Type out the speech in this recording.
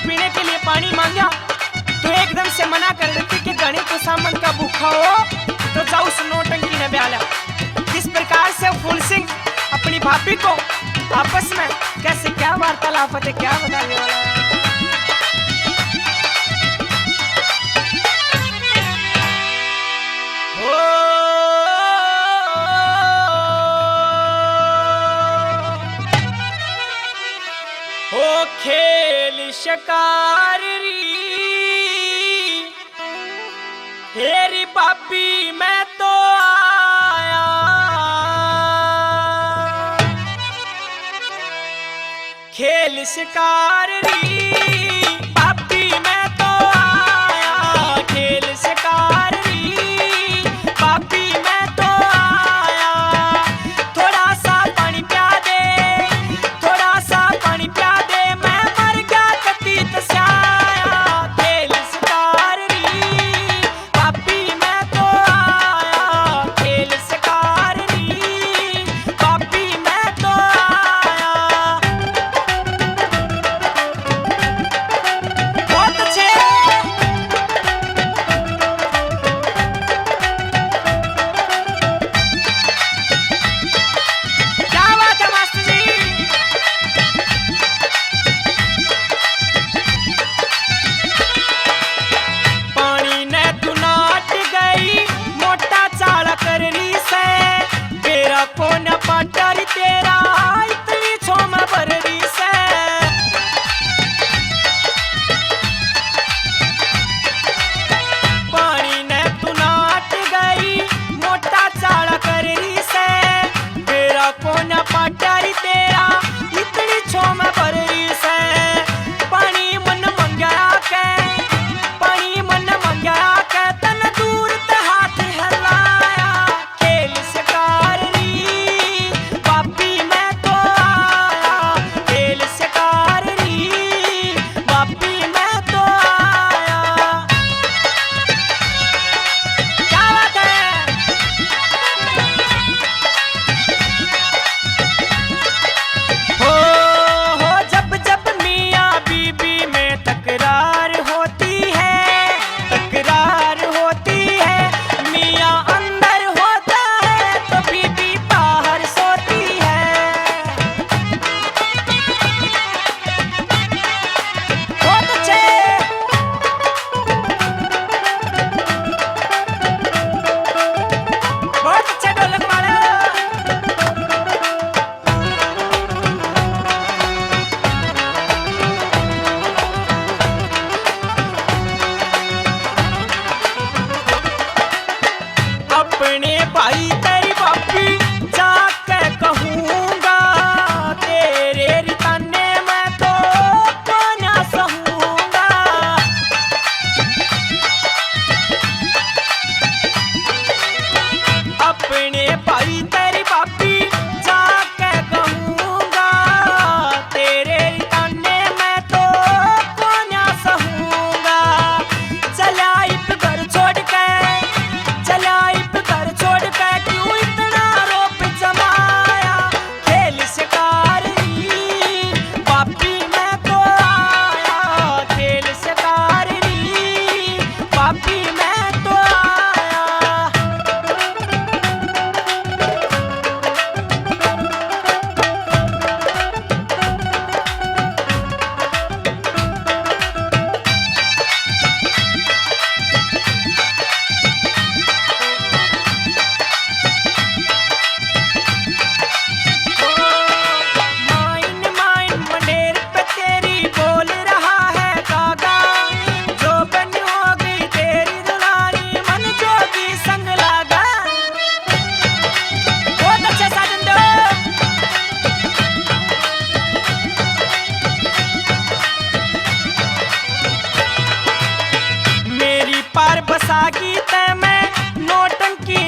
पीने के लिए पानी मांगा तो एकदम से मना कर देती कि गणे को सामन का भूखा हो तो जाओ उस नौटंकी ने ब्याला। जिस प्रकार से फूल सिंह अपनी भाभी को आपस में कैसे क्या वार्तालाप होते क्या बताने वाला है। ओ खेल शिकारी हेरी बापी मैं तो आया खेल शिकारी बापी मैं तो आया खेल शिकारी बापी मैं तो आया। थोड़ा सा पानी प्या दे थोड़ा सा पानी प्या दे मैं मर गया कतीत स्याया खेल शिकारी बापी मैं तो आया खेल शिकारी बापी मैं तो आया। बहुत अच्छे क्या बात है मास्टर जी। पानी ने तू नाट गई मोटा चाला कर रही से तेरा कोना पाटर तेरा इतनी छोम भर रही से। पानी ने तू नाट गई मोटा चाला कर रही से तेरा कोना पाटर तेरा इतनी छोम भर रही से। पानी मन मंगया के पानी मन मंगया के तन दूर ते हाथ हिलाया खेल शिकारी बापी मैं तो आया खेल शिकारी बापी मैं तो आया। क्या बात है। हो जब जब मियाँ बीबी में तकरार होती है मियाँ अंदर होता है तो बीबी बाहर सोती है। बहुत अच्छे बहुत अच्छे ढोलक मारो। अपने भाई तेरी बापी जाके कहूंगा तेरे रिताने मैं तो कोना सहूंगा। अपने भाई तेरी बापी जाके कहूंगा तेरे रिताने मैं तो कोना सहूंगा। चला इप घर छोड़ के चला इप घर छोड़ के क्यों इतना रोप जमाया खेल शिकारी बापी मैं तो आया खेल शिकारी बापी मैं तो आया। माइन माइन मंडेर पे तेरी बोल रहा है गागा जो बन हो गई तेरी दुलारी मन जोगी संग लागा। बहुत अच्छे साजन दो। मेरी पार बसागी ते मैं नौटंकी